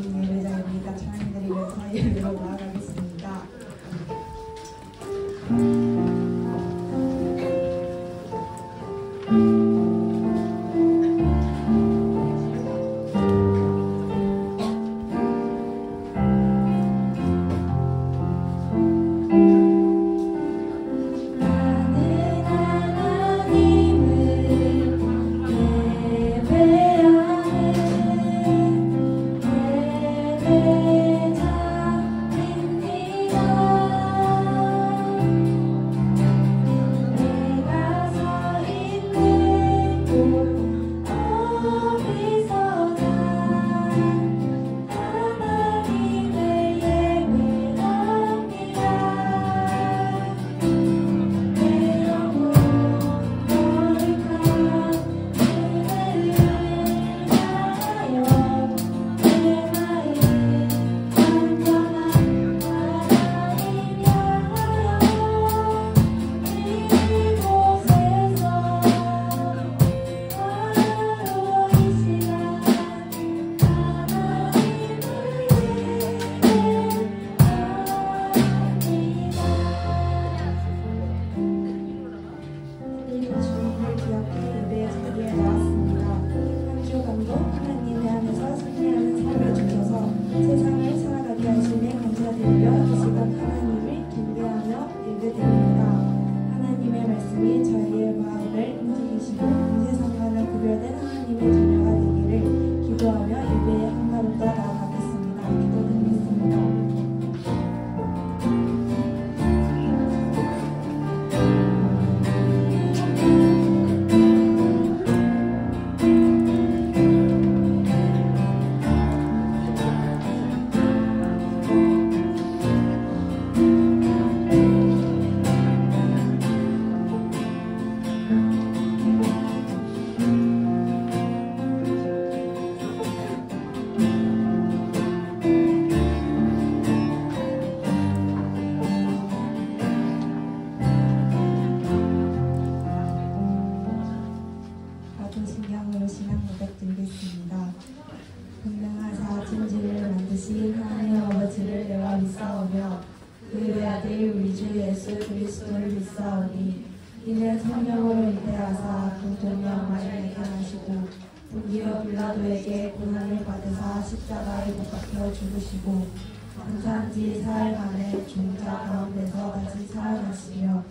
이 예배자입니다. 찬양드리면서 예배로 나아가겠습니다. 이는 성령으로 잉태하사 동정녀 마리아에게 하시고 본디오 빌라도에게 고난을 받으사 십자가에 못 박혀 죽으시고 장사한 지 사흘 만에 종자 가운데서 다시 살아나시며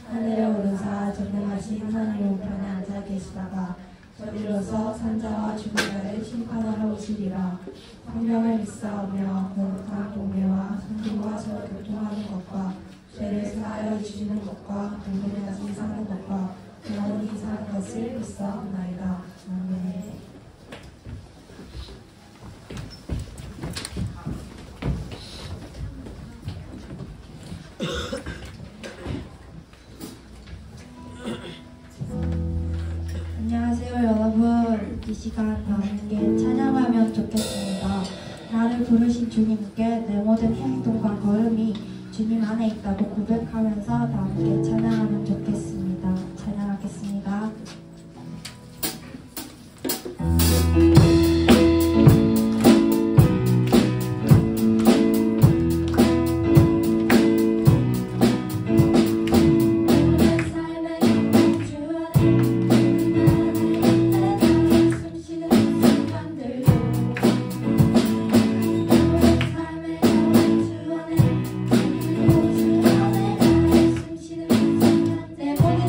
하늘에 오르사 전능하신 하나님 우편에 앉아 계시다가 저리로서 산자와 죽은 자를 심판하러 오시리라. 성령을 믿사오며 거룩한 공예와 성령과 서로 교통하는 것과 죄를 사하여 주시는 것과 공동에 다시 사는 것과 영원히 사는 것을 믿사옵나이다. 아멘. 안녕하세요 여러분. 이 시간 다 함께 찬양하면 좋겠습니다. 나를 부르신 주님께 내 모든 행동과 걸음이 주님 안에 있다고 고백하면서 다 함께 찬양하면 좋겠습니다. 찬양하겠습니다. 내 모든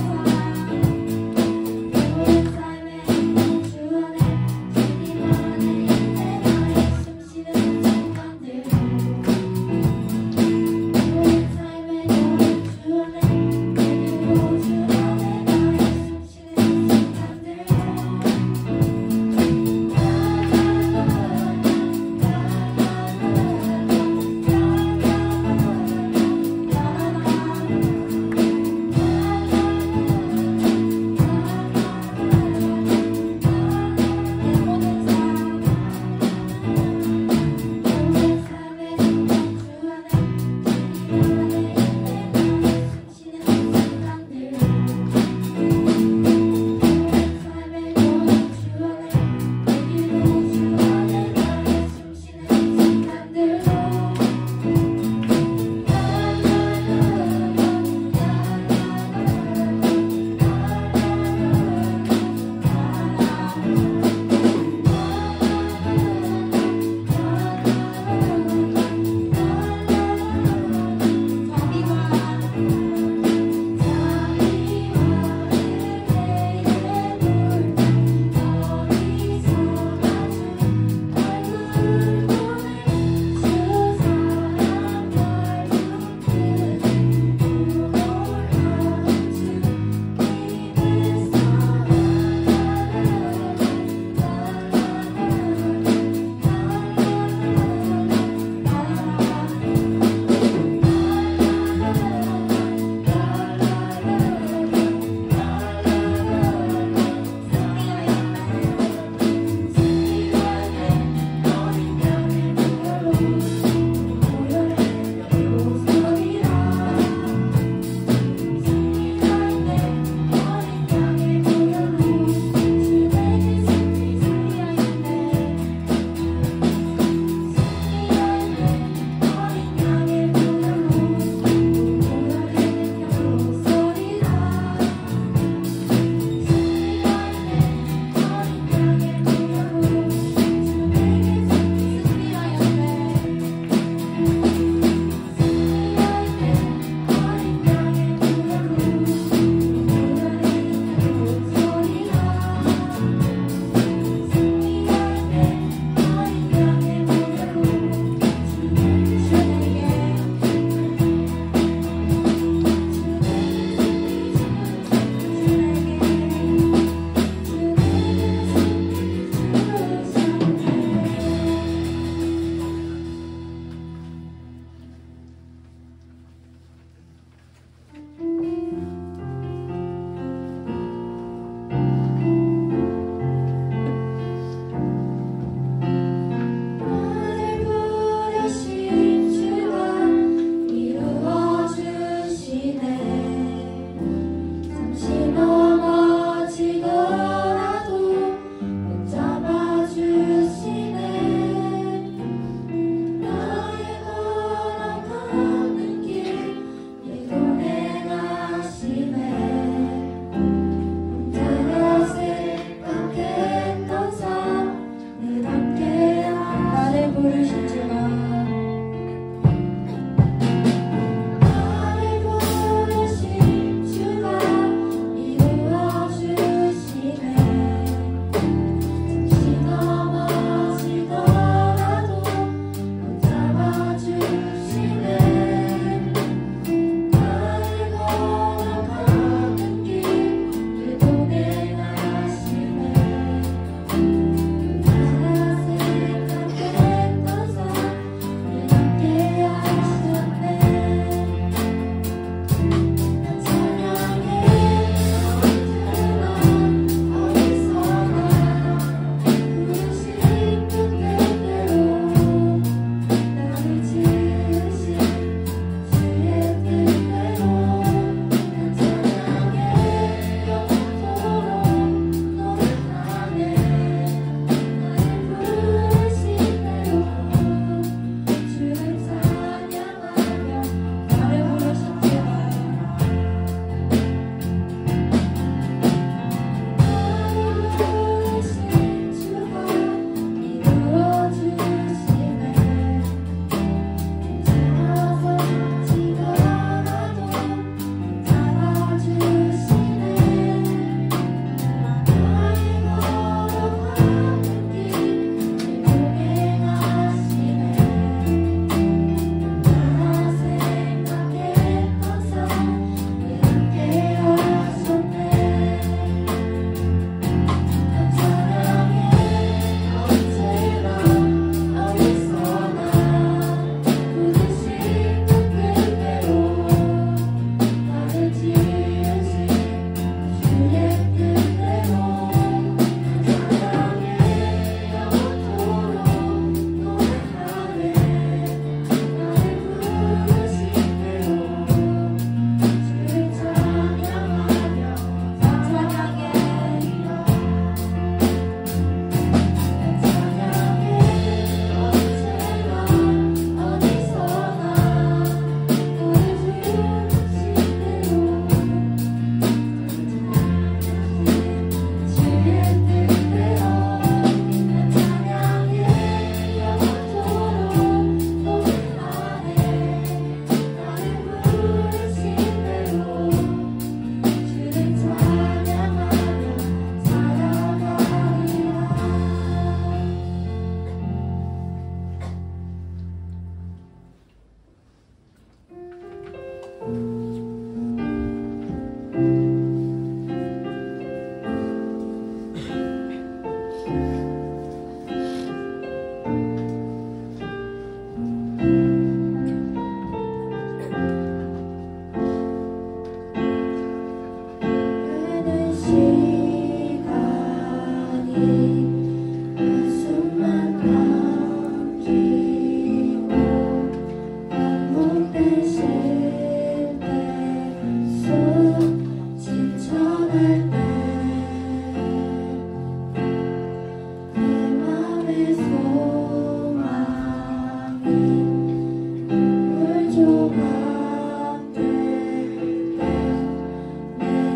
내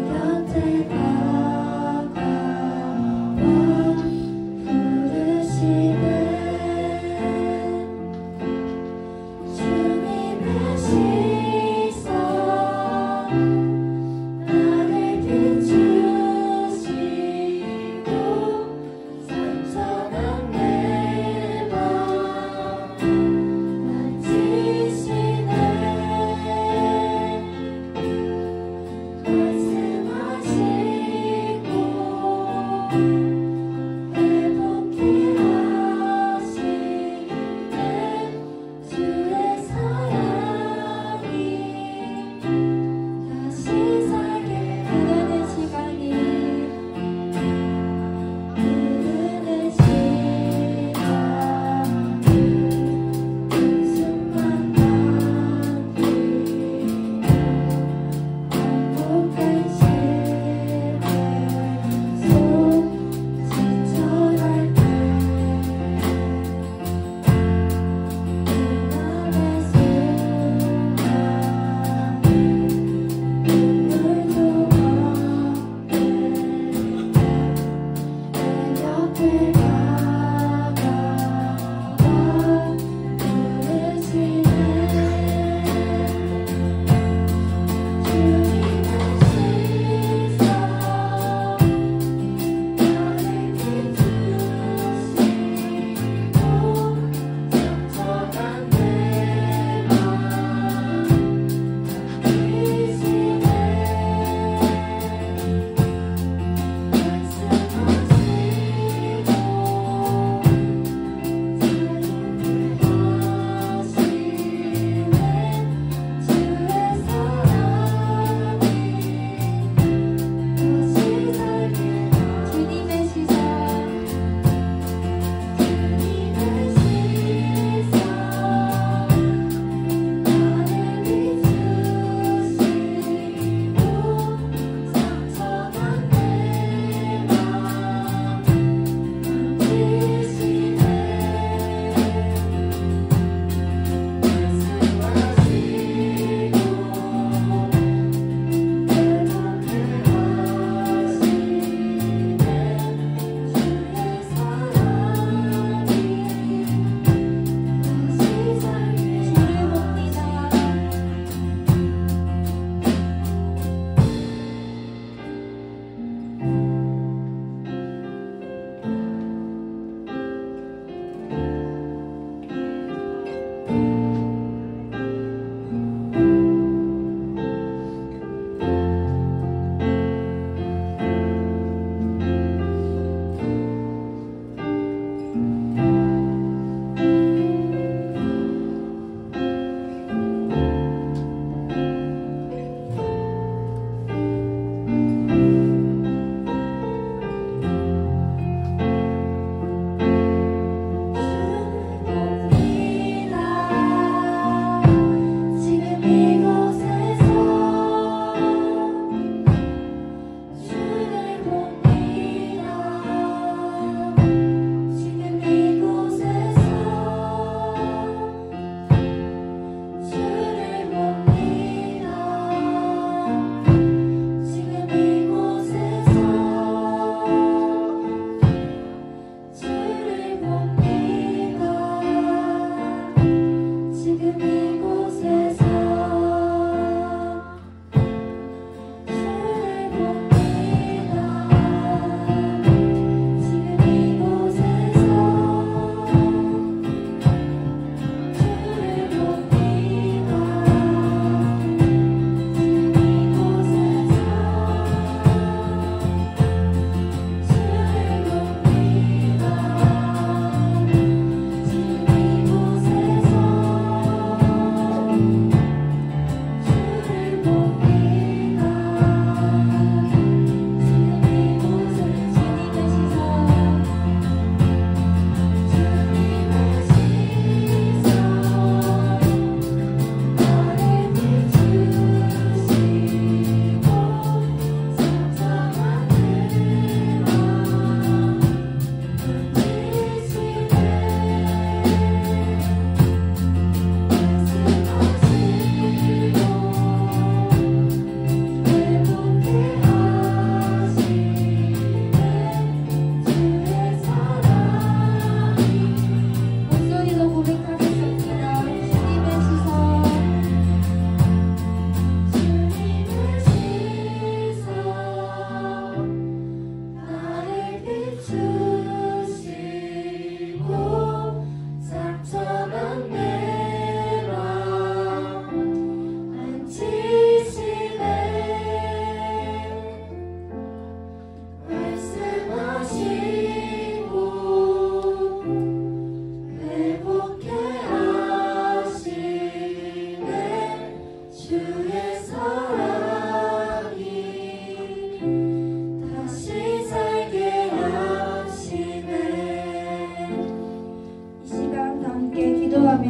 곁에 다가와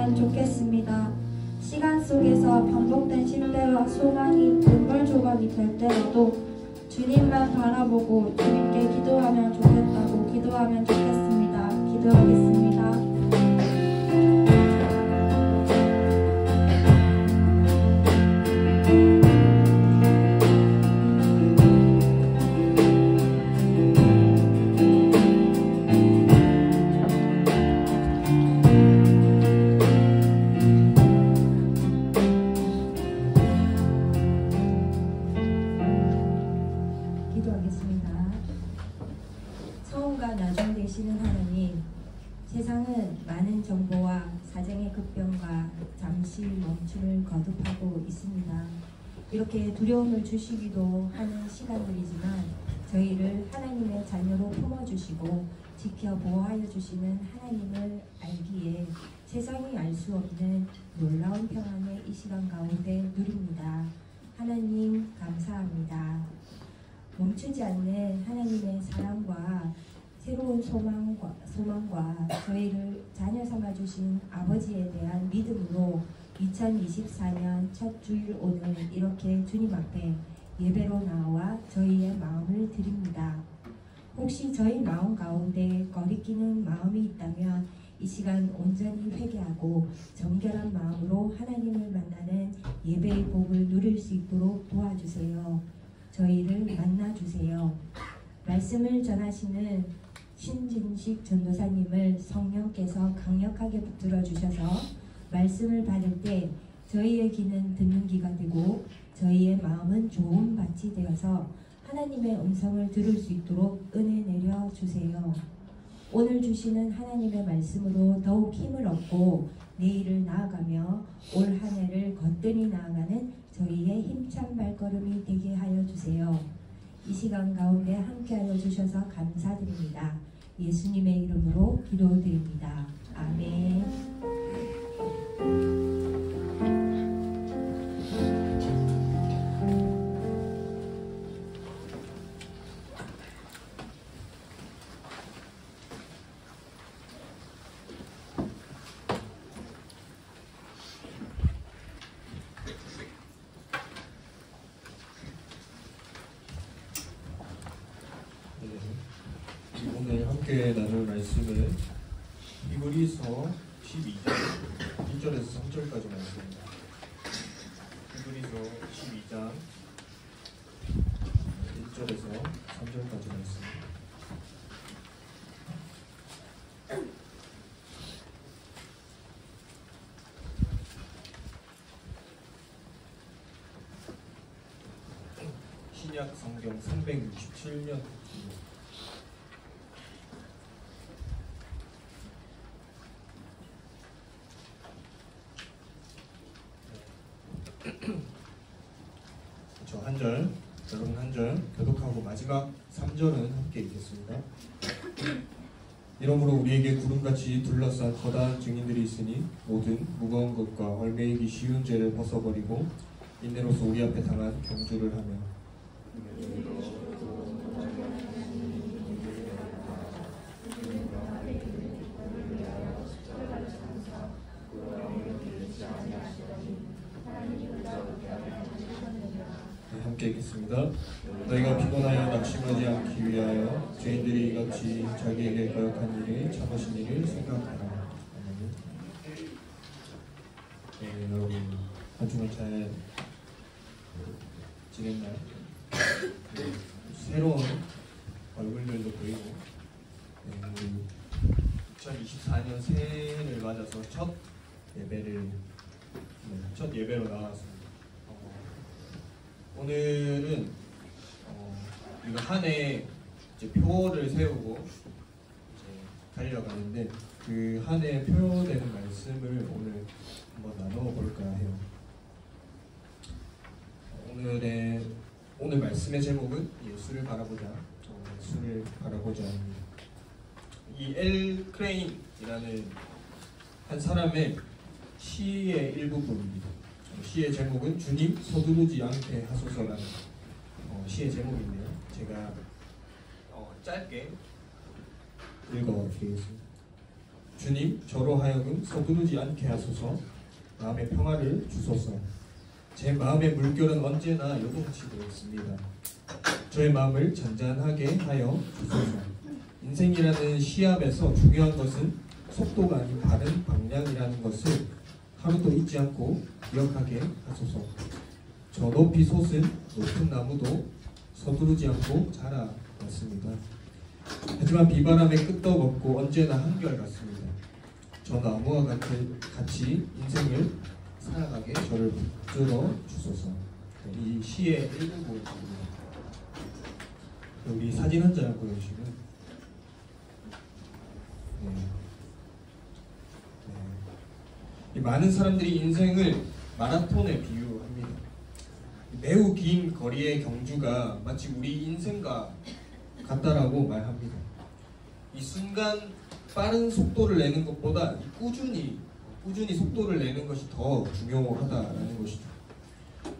기도하면 좋겠습니다. 시간 속에서 반복된 실패와 소망이 눈물 조각이 될 때라도 주님만 바라보고 주님께 기도하면 좋겠다고 기도하면 좋겠습니다. 기도하겠습니다. 처음과 나중 되시는 하나님, 세상은 많은 정보와 사정의 급변과 잠시 멈춤을 거듭하고 있습니다. 이렇게 두려움을 주시기도 하는 시간들이지만 저희를 하나님의 자녀로 품어주시고 지켜 보호하여 주시는 하나님을 알기에 세상이 알 수 없는 놀라운 평안의 이 시간 가운데 누립니다. 하나님 감사합니다. 멈추지 않는 하나님의 사랑과 새로운 소망과 저희를 자녀 삼아주신 아버지에 대한 믿음으로 2024년 첫 주일 오늘 이렇게 주님 앞에 예배로 나와 저희의 마음을 드립니다. 혹시 저희 마음 가운데 거리끼는 마음이 있다면 이 시간 온전히 회개하고 정결한 마음으로 하나님을 만나는 예배의 복을 누릴 수 있도록 도와주세요. 저희를 만나주세요. 말씀을 전하시는 신진식 전도사님을 성령께서 강력하게 붙들어 주셔서 말씀을 받을 때 저희의 귀는 듣는 귀가 되고 저희의 마음은 좋은 밭이 되어서 하나님의 음성을 들을 수 있도록 은혜 내려 주세요. 오늘 주시는 하나님의 말씀으로 더욱 힘을 얻고 내일을 나아가며 올 한 해를 거뜬히 나아가는 저희의 힘찬 발걸음이 되게 하여 주세요. 이 시간 가운데 함께하여 주셔서 감사드립니다. 예수님의 이름으로 기도드립니다. 아멘. 오늘 함께 나눌 말씀은 히브리서 12장 1절에서 3절까지 말씀입니다. 히브리서 12장 1절에서 3절까지 말씀입니다. 신약 성경 367년 한 절, 여러분 한 절 교독하고 마지막 3절은 함께 읽겠습니다. 이러므로 우리에게 구름같이 둘러싼 거다한 증인들이 있으니 모든 무거운 것과 얽매이기 쉬운 죄를 벗어버리고 인내로서 우리 앞에 당한 경주를 하며 함께 읽겠습니다. 너희가 피곤하여 낙심하지 않기 위하여 죄인들이 이같이 자기에게 거역한 일을 참으신 일을 생각하라. 네, 여러분 한 주간 잘 지냈나요? 네, 새로운 얼굴들도 보이고 우리 2024년 새해를 맞아서 첫 예배로 나왔습니다. 오늘은 우리가 한 해 표를 세우고 달려가는데 그 한 해 표되는 말씀을 오늘 한번 나눠볼까 해요. 오늘 말씀의 제목은 예수를 바라보자. 예수를 바라보자입니다. 이 엘 크레인이라는 한 사람의 시의 일부분입니다. 시의 제목은 주님 서두르지 않게 하소서라는 시의 제목인데요. 제가 짧게 읽어드리겠습니다. 주님, 저로 하여금 서두르지 않게 하소서. 마음의 평화를 주소서. 제 마음의 물결은 언제나 요동치고 있습니다. 저의 마음을 잔잔하게 하여 주소서. 인생이라는 시합에서 중요한 것은 속도가 아닌 바른 방향이라는 것을 하루도 잊지 않고 기억하게 하소서. 저 높이 솟은 높은 나무도 서두르지 않고 자라났습니다. 하지만 비바람의 끄떡 없고 언제나 한결같습니다. 저 나무와 같이 인생을 살아가게 저를 붙들어 주소서. 이 시의 일부분입니다. 우리 사진 한 장 보여주시면 이 많은 사람들이 인생을 마라톤에 비유합니다. 매우 긴 거리의 경주가 마치 우리 인생과 같다라고 말합니다. 이 순간 빠른 속도를 내는 것보다 꾸준히 속도를 내는 것이 더 중요하다라는 것이죠.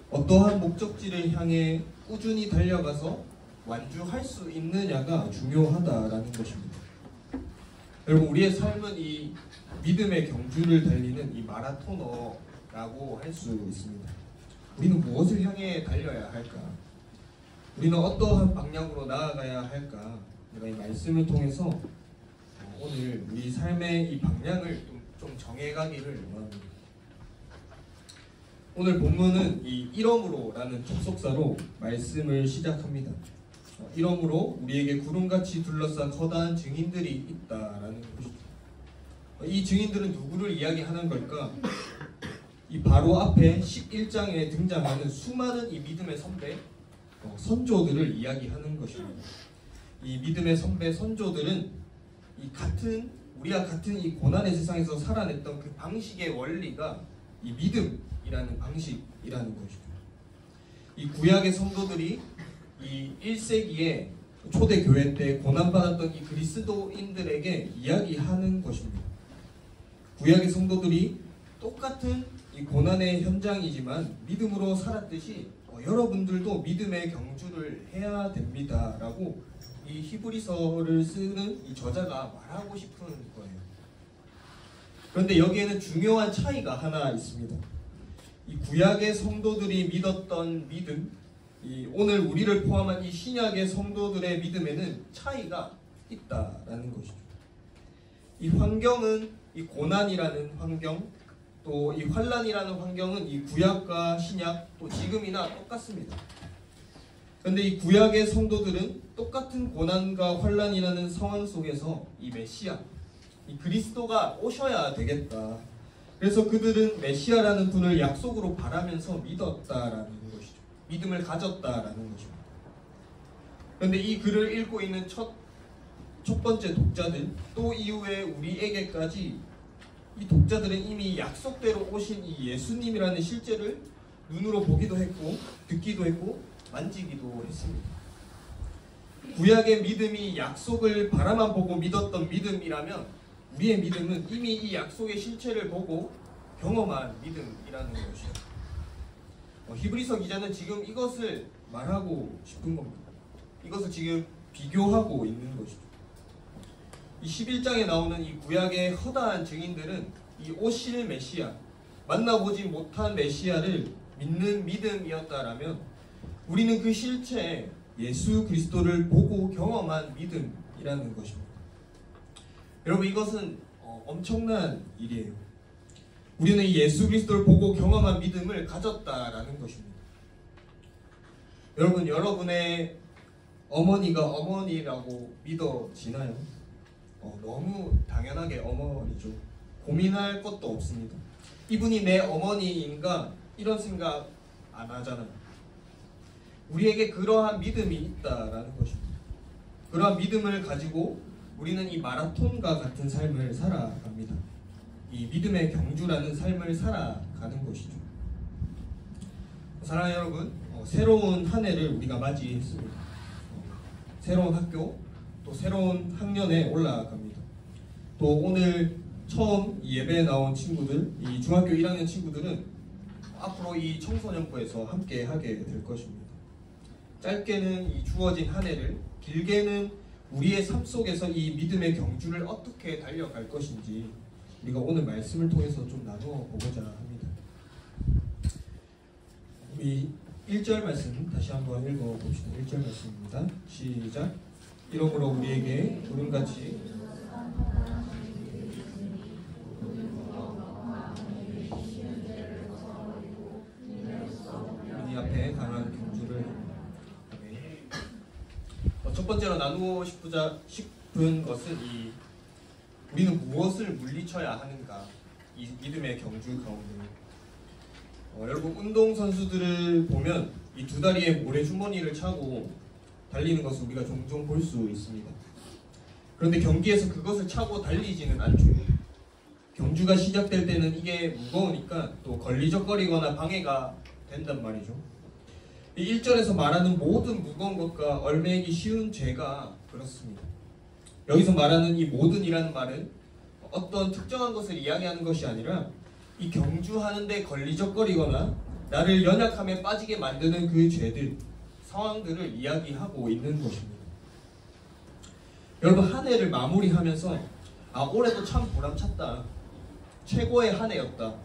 어떠한 목적지를 향해 꾸준히 달려가서 완주할 수 있느냐가 중요하다라는 것입니다. 여러분, 우리의 삶은 이 믿음의 경주를 달리는 이 마라토너라고 할 수 있습니다. 우리는 무엇을 향해 달려야 할까? 우리는 어떠한 방향으로 나아가야 할까? 내가 이 말씀을 통해서 오늘 우리 삶의 이 방향을 좀 정해가기를 원합니다. 오늘 본문은 이 이러므로라는 접속사로 말씀을 시작합니다. 이러므로 우리에게 구름같이 둘러싼 커다란 증인들이 있다라는 것이죠. 이 증인들은 누구를 이야기하는 걸까? 이 바로 앞에 11장에 등장하는 수많은 이 믿음의 선배, 선조들을 이야기하는 것입니다. 이 믿음의 선배, 선조들은 우리와 같은 이 고난의 세상에서 살아냈던 그 방식의 원리가 이 믿음이라는 방식이라는 것이죠. 이 구약의 성도들이 이 1세기에 초대교회 때 고난받았던 이 그리스도인들에게 이야기하는 것입니다. 구약의 성도들이 똑같은 이 고난의 현장이지만 믿음으로 살았듯이 여러분들도 믿음의 경주를 해야 됩니다라고 이 히브리서를 쓰는 이 저자가 말하고 싶은 거예요. 그런데 여기에는 중요한 차이가 하나 있습니다. 이 구약의 성도들이 믿었던 믿음, 오늘 우리를 포함한 이 신약의 성도들의 믿음에는 차이가 있다라는 것이죠. 이 환경은 이 고난이라는 환경, 또 이 환난이라는 환경은 이 구약과 신약, 또 지금이나 똑같습니다. 그런데 이 구약의 성도들은 똑같은 고난과 환난이라는 상황 속에서 이 메시아, 이 그리스도가 오셔야 되겠다. 그래서 그들은 메시아라는 분을 약속으로 바라면서 믿었다라는 것이죠. 믿음을 가졌다라는 것입니다. 그런데 이 글을 읽고 있는 첫 번째 독자들, 또 이후에 우리에게까지 이 독자들은 이미 약속대로 오신 이 예수님이라는 실제를 눈으로 보기도 했고, 듣기도 했고, 만지기도 했습니다. 구약의 믿음이 약속을 바라만 보고 믿었던 믿음이라면 우리의 믿음은 이미 이 약속의 실체를 보고 경험한 믿음이라는 것이죠. 히브리서 기자는 지금 이것을 말하고 싶은 겁니다. 이것을 지금 비교하고 있는 것이죠. 이 11장에 나오는 이 구약의 허다한 증인들은 이 오실 메시아, 만나보지 못한 메시아를 믿는 믿음이었다라면 우리는 그 실체 예수 그리스도를 보고 경험한 믿음이라는 것입니다. 여러분, 이것은 엄청난 일이에요. 우리는 이 예수 그리스도를 보고 경험한 믿음을 가졌다라는 것입니다. 여러분, 여러분의 어머니가 어머니라고 믿어지나요? 너무 당연하게 어머니죠. 고민할 것도 없습니다. 이분이 내 어머니인가 이런 생각 안 하잖아요. 우리에게 그러한 믿음이 있다라는 것입니다. 그러한 믿음을 가지고 우리는 이 마라톤과 같은 삶을 살아갑니다. 이 믿음의 경주라는 삶을 살아가는 것이죠. 사랑하는 여러분, 새로운 한 해를 우리가 맞이했습니다. 새로운 학교, 또 새로운 학년에 올라갑니다. 또 오늘 처음 예배에 나온 친구들, 이 중학교 1학년 친구들은 앞으로 이 청소년부에서 함께 하게 될 것입니다. 짧게는 이 주어진 한 해를, 길게는 우리의 삶 속에서 이 믿음의 경주를 어떻게 달려갈 것인지 우리가 오늘 말씀을 통해서 좀 나누어 보고자 합니다. 우리 1절 말씀 다시 한번 읽어봅시다. 1절 말씀입니다. 시작. 이러므로 우리에게 구름같이 우리 앞에 강한 경주를 첫 번째로 나누고 싶은 것은 우리는 무엇을 물리쳐야 하는가, 이 믿음의 경주 가운데 여러분 운동선수들을 보면 이 두 다리에 모래주머니를 차고 달리는 것을 우리가 종종 볼 수 있습니다. 그런데 경기에서 그것을 차고 달리지는 않죠. 경주가 시작될 때는 이게 무거우니까 또 걸리적거리거나 방해가 된단 말이죠. 이 1절에서 말하는 모든 무거운 것과 얼매이기 쉬운 죄가 그렇습니다. 여기서 말하는 이 모든이라는 말은 어떤 특정한 것을 이야기하는 것이 아니라 이 경주하는데 걸리적거리거나 나를 연약함에 빠지게 만드는 그 죄들, 상황들을 이야기하고 있는 것입니다. 여러분 한 해를 마무리하면서 올해도 참 보람찼다, 최고의 한 해였다,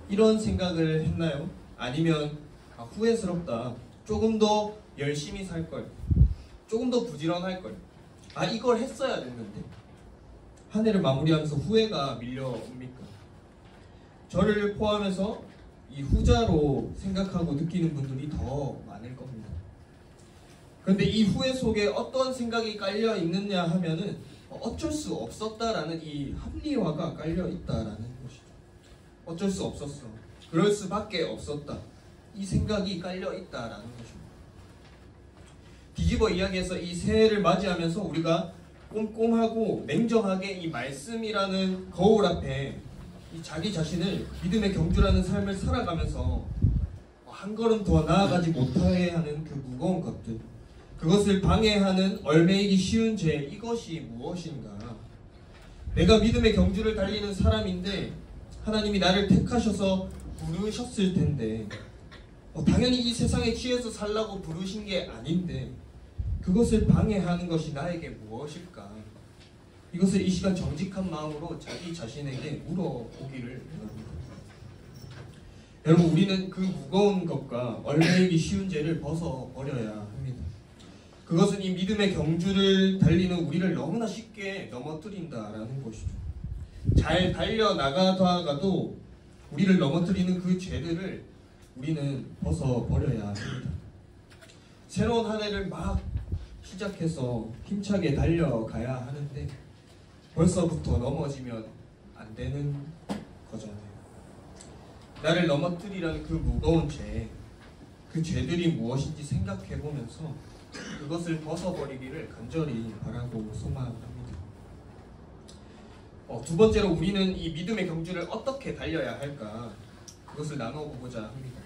이런 생각을 했나요? 아니면 후회스럽다, 조금 더 열심히 살걸, 조금 더 부지런할걸, 이걸 했어야 됐는데, 한 해를 마무리하면서 후회가 밀려옵니까? 저를 포함해서 이 후자로 생각하고 느끼는 분들이 더 많을 겁니다. 그런데 이 후회 속에 어떤 생각이 깔려 있느냐 하면은 어쩔 수 없었다라는 이 합리화가 깔려 있다라는 것이죠. 어쩔 수 없었어, 그럴 수밖에 없었다, 이 생각이 깔려 있다라는 것입니다. 뒤집어 이야기해서 이 새해를 맞이하면서 우리가 꼼꼼하고 냉정하게 이 말씀이라는 거울 앞에 이 자기 자신을 믿음의 경주라는 삶을 살아가면서 한 걸음 더 나아가지 못하게 하는 그 무거운 것들, 그것을 방해하는 얼매이기 쉬운 죄, 이것이 무엇인가? 내가 믿음의 경주를 달리는 사람인데 하나님이 나를 택하셔서 부르셨을 텐데 당연히 이 세상에 취해서 살라고 부르신 게 아닌데 그것을 방해하는 것이 나에게 무엇일까? 이것을 이 시간 정직한 마음으로 자기 자신에게 물어보기를 원합니다. 여러분 우리는 그 무거운 것과 얼매이기 쉬운 죄를 벗어버려야 합니다. 그것은 이 믿음의 경주를 달리는 우리를 너무나 쉽게 넘어뜨린다라는 것이죠. 잘 달려나가다가도 우리를 넘어뜨리는 그 죄들을 우리는 벗어버려야 합니다. 새로운 한 해를 막 시작해서 힘차게 달려가야 하는데 벌써부터 넘어지면 안 되는 거잖아요. 나를 넘어뜨리라는 그 무거운 죄, 그 죄들이 무엇인지 생각해보면서 그것을 벗어버리기를 간절히 바라고 소망합니다. 두 번째로 우리는 이 믿음의 경주를 어떻게 달려야 할까, 그것을 나눠보고자 합니다.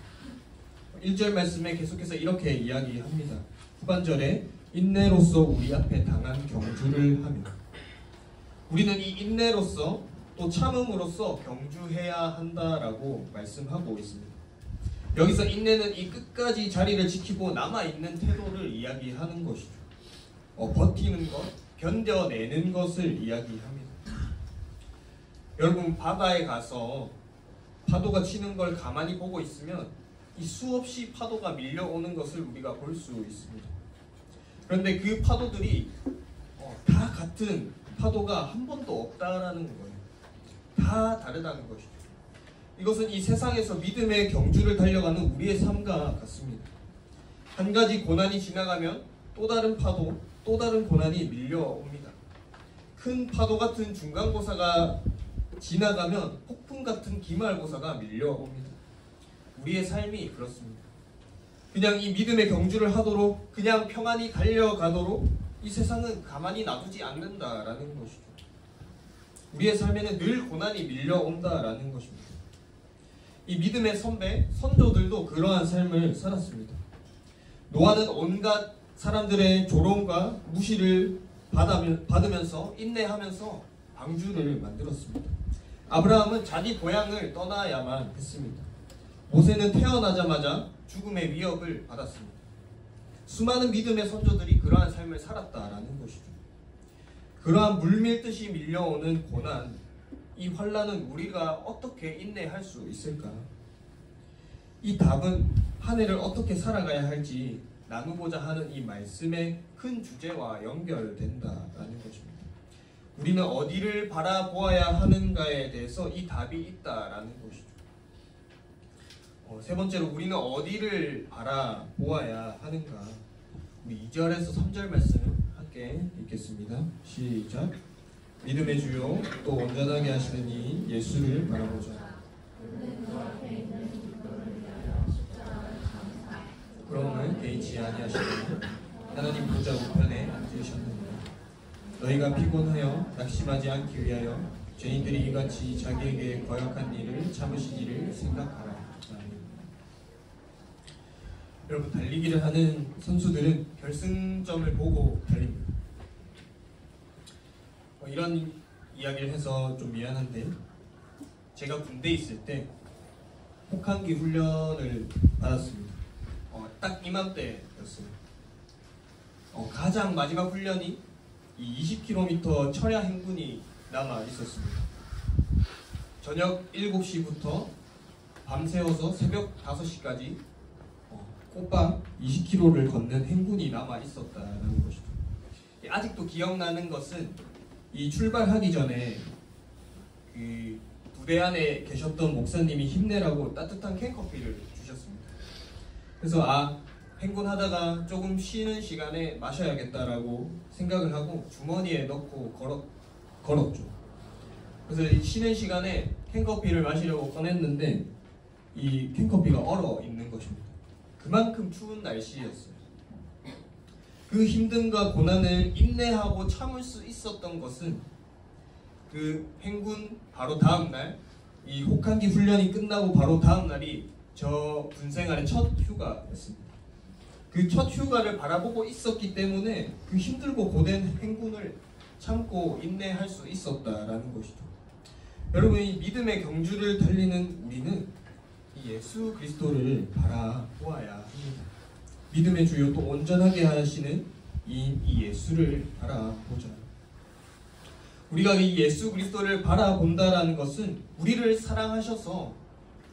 1절 말씀에 계속해서 이렇게 이야기합니다. 후반절에 인내로서 우리 앞에 당한 경주를 하며, 우리는 이 인내로서 또 참음으로써 경주해야 한다라고 말씀하고 있습니다. 여기서 인내는 이 끝까지 자리를 지키고 남아있는 태도를 이야기하는 것이죠. 버티는 것, 견뎌내는 것을 이야기합니다. 여러분 바다에 가서 파도가 치는 걸 가만히 보고 있으면 이 수없이 파도가 밀려오는 것을 우리가 볼 수 있습니다. 그런데 그 파도들이 다 같은 파도가 한 번도 없다라는 거예요. 다 다르다는 것이죠. 이것은 이 세상에서 믿음의 경주를 달려가는 우리의 삶과 같습니다. 한 가지 고난이 지나가면 또 다른 파도, 또 다른 고난이 밀려옵니다. 큰 파도 같은 중간고사가 지나가면 폭풍 같은 기말고사가 밀려옵니다. 우리의 삶이 그렇습니다. 그냥 이 믿음의 경주를 하도록, 그냥 평안히 달려가도록 이 세상은 가만히 놔두지 않는다라는 것이죠. 우리의 삶에는 늘 고난이 밀려온다라는 것입니다. 이 믿음의 선배, 선조들도 그러한 삶을 살았습니다. 노아는 온갖 사람들의 조롱과 무시를 받으면서 인내하면서 방주를 만들었습니다. 아브라함은 자기 고향을 떠나야만 했습니다. 모세는 태어나자마자 죽음의 위협을 받았습니다. 수많은 믿음의 선조들이 그러한 삶을 살았다라는 것이죠. 그러한 물밀듯이 밀려오는 고난, 이 환난은 우리가 어떻게 인내할 수 있을까? 이 답은 한 해를 어떻게 살아가야 할지 나누고자 하는 이 말씀의 큰 주제와 연결된다라는 것입니다. 우리는 어디를 바라보아야 하는가에 대해서 이 답이 있다라는 것이죠. 세 번째로 우리는 어디를 바라보아야 하는가? 우리 2절에서 3절 말씀을 함께 읽겠습니다. 시작. 믿음의 주요 또 온전하게 하시는 이 예수를 바라보자. 그러면 개의치 아니하시고 하나님 보좌 우편에 앉으셨느니라. 너희가 피곤하여 낙심하지 않기 위하여 죄인들이 이같이 자기에게 거역한 일을 참으신 일을 생각하라. 여러분, 달리기를 하는 선수들은 결승점을 보고 달립니다. 이런 이야기를 해서 좀 미안한데, 제가 군대에 있을 때 혹한기 훈련을 받았습니다. 딱 이맘때였어요. 가장 마지막 훈련이 이 20km 철야 행군이 남아 있었습니다. 저녁 7시부터 밤새워서 새벽 5시까지 꼬박 20km를 걷는 행군이 남아 있었다는 것이죠. 아직도 기억나는 것은 이 출발하기 전에 그 부대 안에 계셨던 목사님이 힘내라고 따뜻한 캔커피를 주셨습니다. 그래서 행군하다가 조금 쉬는 시간에 마셔야겠다라고 생각을 하고 주머니에 넣고 걸었죠. 그래서 쉬는 시간에 캔커피를 마시려고 꺼냈는데 이 캔커피가 얼어 있는 것입니다. 그만큼 추운 날씨였어요. 그 힘듦과 고난을 인내하고 참을 수 있었던 것은 그 행군 바로 다음 날, 이 혹한기 훈련이 끝나고 바로 다음 날이 저 군생활의 첫 휴가였습니다. 그 첫 휴가를 바라보고 있었기 때문에 그 힘들고 고된 행군을 참고 인내할 수 있었다라는 것이죠. 여러분, 이 믿음의 경주를 달리는 우리는 이 예수 그리스도를 바라보아야 합니다. 믿음의 주요 또 온전하게 하시는 이 예수를 바라보자. 우리가 이 예수 그리스도를 바라본다라는 것은 우리를 사랑하셔서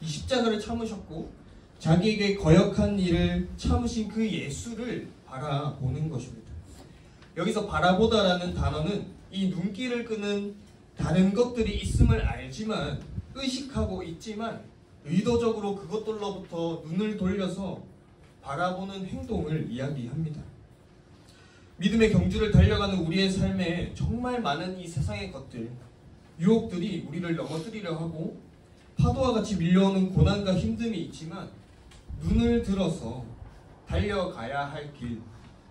이 십자가를 참으셨고 자기에게 거역한 일을 참으신 그 예수를 바라보는 것입니다. 여기서 바라보다라는 단어는 이 눈길을 끄는 다른 것들이 있음을 알지만, 의식하고 있지만 의도적으로 그것들로부터 눈을 돌려서 바라보는 행동을 이야기합니다. 믿음의 경주를 달려가는 우리의 삶에 정말 많은 이 세상의 것들, 유혹들이 우리를 넘어뜨리려 하고 파도와 같이 밀려오는 고난과 힘듦이 있지만 눈을 들어서 달려가야 할 길,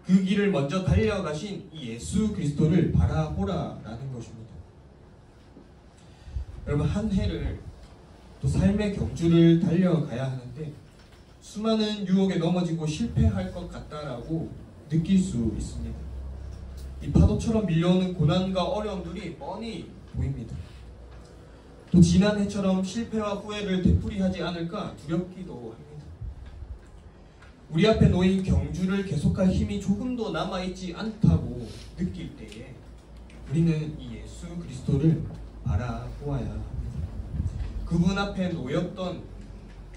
그 길을 먼저 달려가신 이 예수 그리스도를 바라보라라는 것입니다. 여러분, 한 해를 또 삶의 경주를 달려가야 하는데 수많은 유혹에 넘어지고 실패할 것 같다라고 느낄 수 있습니다. 이 파도처럼 밀려오는 고난과 어려움들이 뻔히 보입니다. 또 지난 해처럼 실패와 후회를 되풀이하지 않을까 두렵기도 합니다. 우리 앞에 놓인 경주를 계속할 힘이 조금도 남아있지 않다고 느낄 때에 우리는 이 예수 그리스도를 바라보아야 합니다. 그분 앞에 놓였던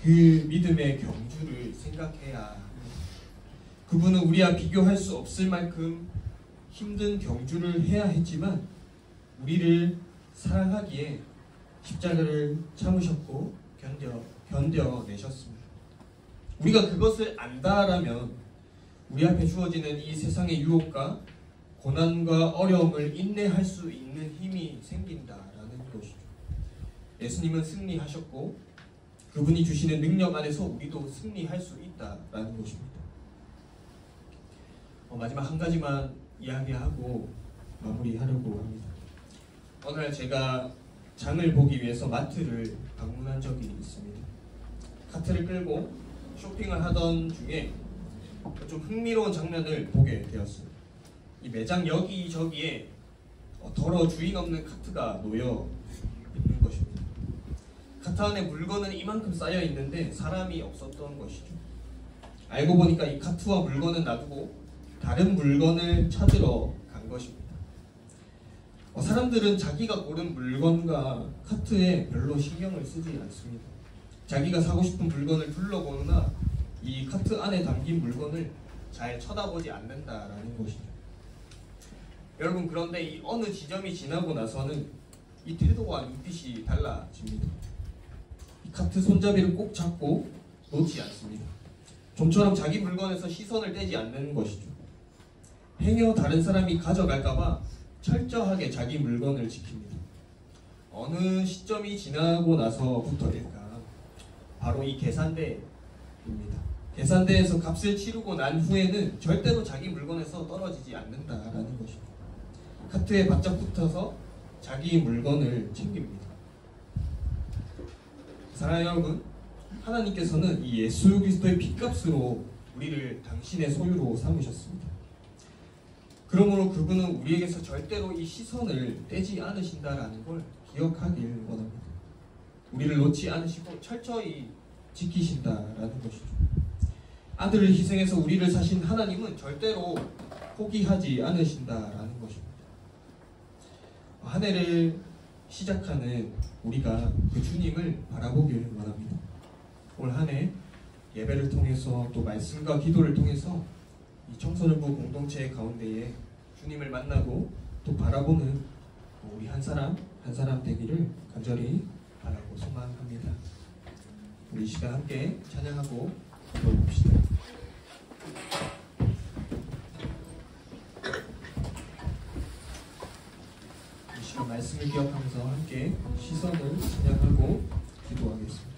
그 믿음의 경주를 생각해야 합니다. 그분은 우리와 비교할 수 없을 만큼 힘든 경주를 해야 했지만 우리를 사랑하기에 십자가를 참으셨고 견뎌내셨습니다. 우리가 그것을 안다라면 우리 앞에 주어지는 이 세상의 유혹과 고난과 어려움을 인내할 수 있는 힘이 생긴다라는 것이죠. 예수님은 승리하셨고 그분이 주시는 능력 안에서 우리도 승리할 수 있다라는 것입니다. 마지막 한 가지만 이야기하고 마무리하려고 합니다. 어느 날 제가 장을 보기 위해서 마트를 방문한 적이 있습니다. 카트를 끌고 쇼핑을 하던 중에 좀 흥미로운 장면을 보게 되었어요. 이 매장 여기저기에 더러 주인 없는 카트가 놓여 있는 것입니다. 카트 안에 물건은 이만큼 쌓여 있는데 사람이 없었던 것이죠. 알고 보니까 이 카트와 물건은 놔두고 다른 물건을 찾으러 간 것입니다. 사람들은 자기가 고른 물건과 카트에 별로 신경을 쓰지 않습니다. 자기가 사고 싶은 물건을 둘러보거나 이 카트 안에 담긴 물건을 잘 쳐다보지 않는다라는 것이죠. 여러분, 그런데 이 어느 지점이 지나고 나서는 이 태도와 눈빛이 달라집니다. 이 카트 손잡이를 꼭 잡고 놓지 않습니다. 좀처럼 자기 물건에서 시선을 떼지 않는 것이죠. 행여 다른 사람이 가져갈까봐 철저하게 자기 물건을 지킵니다. 어느 시점이 지나고 나서부터일까? 바로 이 계산대입니다. 계산대에서 값을 치르고 난 후에는 절대로 자기 물건에서 떨어지지 않는다라는 것이죠. 카트에 바짝 붙어서 자기 물건을 챙깁니다. 사랑하는 여러분, 하나님께서는 이 예수 그리스도의 핏값으로 우리를 당신의 소유로 삼으셨습니다. 그러므로 그분은 우리에게서 절대로 이 시선을 떼지 않으신다라는 걸 기억하길 원합니다. 우리를 놓지 않으시고 철저히 지키신다라는 것이죠. 아들을 희생해서 우리를 사신 하나님은 절대로 포기하지 않으신다라는 것입니다. 한 해를 시작하는 우리가 그 주님을 바라보길 원합니다. 올 한 해 예배를 통해서 또 말씀과 기도를 통해서 이 청소년부 공동체 가운데에 주님을 만나고 또 바라보는 우리 한 사람 한 사람 되기를 간절히 바라고 소망합니다. 우리 이 시간 함께 찬양하고 기도해봅시다. 이 시간 말씀을 기억하면서 함께 시선을 찬양하고 기도하겠습니다.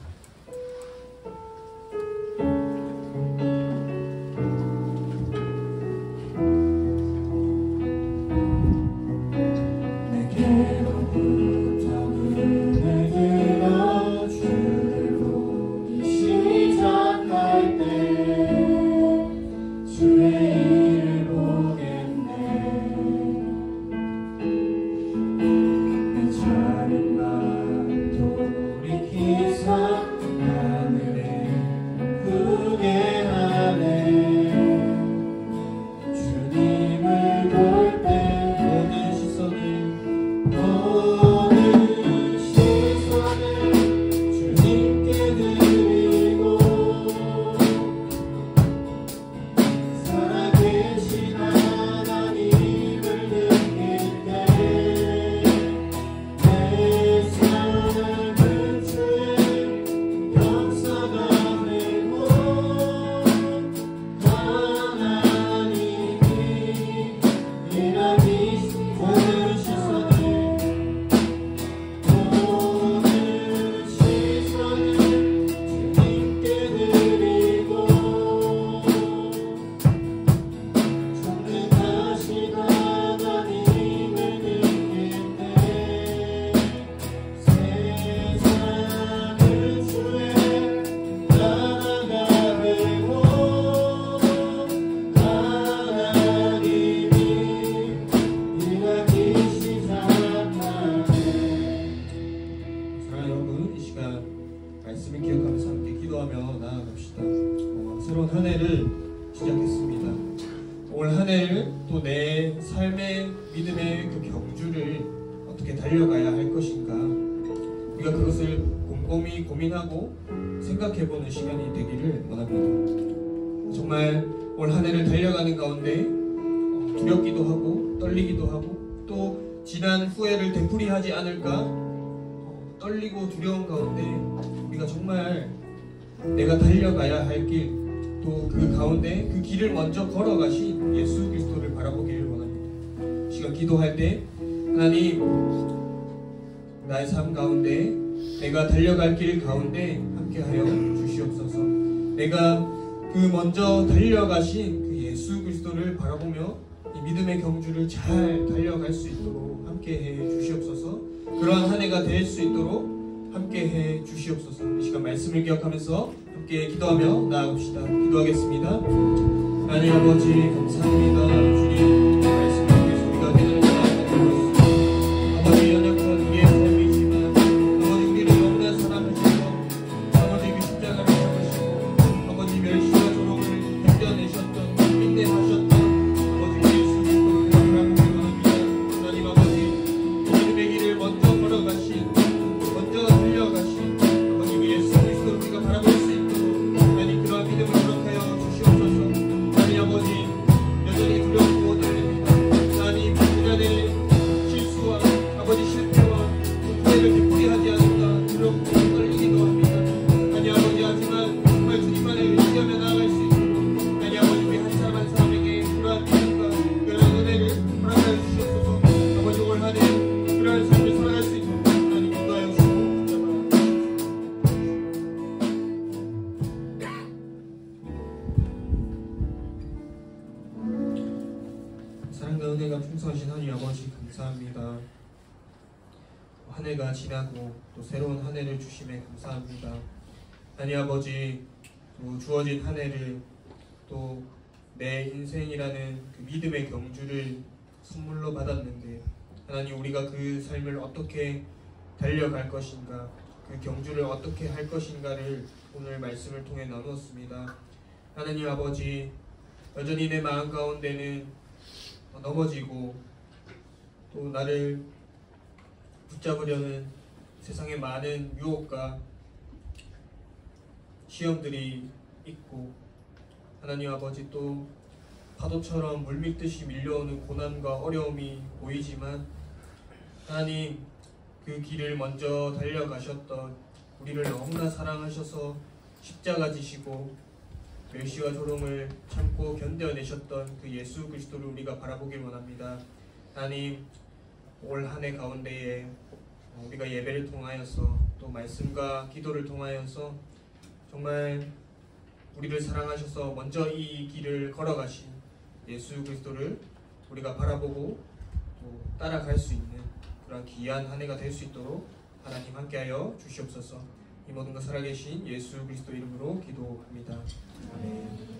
새로운 한 해를 시작했습니다. 올 한 해를 또 내 삶의 믿음의 그 경주를 어떻게 달려가야 할 것인가, 우리가 그것을 곰곰이 고민하고 생각해보는 시간이 되기를 원합니다. 정말 올 한 해를 달려가는 가운데 두렵기도 하고 떨리기도 하고 또 지난 후회를 되풀이하지 않을까 떨리고 두려운 가운데 우리가 정말 내가 달려가야 할 길, 또 그 가운데 그 길을 먼저 걸어가신 예수 그리스도를 바라보기를 원합니다. 시간 기도할 때 하나님, 나의 삶 가운데 내가 달려갈 길 가운데 함께하여 주시옵소서. 내가 그 먼저 달려가신 그 예수 그리스도를 바라보며 이 믿음의 경주를 잘 달려갈 수 있도록 함께해 주시옵소서. 그러한 한 해가 될 수 있도록 함께해 주시옵소서. 이 시간 말씀을 기억하면서 함께 기도하며 나아갑시다. 기도하겠습니다. 하나님 아버지 감사합니다. 주님 말씀 앞에 소리가 되는 자 아버지, 연약한 우리의 삶이지만 아버지 우리를 영원한 사랑을 주셔서 아버지 그 십자가를 잡으시고 아버지 멸시와 조롱을 견뎌내셨던 인내하셨던 아버지 예수 그리스도를 바라보기 원합니다. 하나님 아버지 해가 지나고 또 새로운 한 해를 주심에 감사합니다. 하나님 아버지, 또 주어진 한 해를 또 내 인생이라는 그 믿음의 경주를 선물로 받았는데 하나님, 우리가 그 삶을 어떻게 달려갈 것인가, 그 경주를 어떻게 할 것인가를 오늘 말씀을 통해 나누었습니다. 하나님 아버지, 여전히 내 마음 가운데는 넘어지고 또 나를 붙잡으려는 세상의 많은 유혹과 시험들이 있고, 하나님 아버지, 또 파도처럼 물밀듯이 밀려오는 고난과 어려움이 보이지만 하나님, 그 길을 먼저 달려가셨던, 우리를 너무나 사랑하셔서 십자가 지시고 멸시와 조롱을 참고 견뎌내셨던 그 예수 그리스도를 우리가 바라보길 원합니다. 하나님, 올 한 해 가운데에 우리가 예배를 통하여서 또 말씀과 기도를 통하여서 정말 우리를 사랑하셔서 먼저 이 길을 걸어가신 예수 그리스도를 우리가 바라보고 또 따라갈 수 있는 그런 귀한 한 해가 될 수 있도록 하나님 함께하여 주시옵소서. 이 모든 것 살아계신 예수 그리스도 이름으로 기도합니다. 아멘.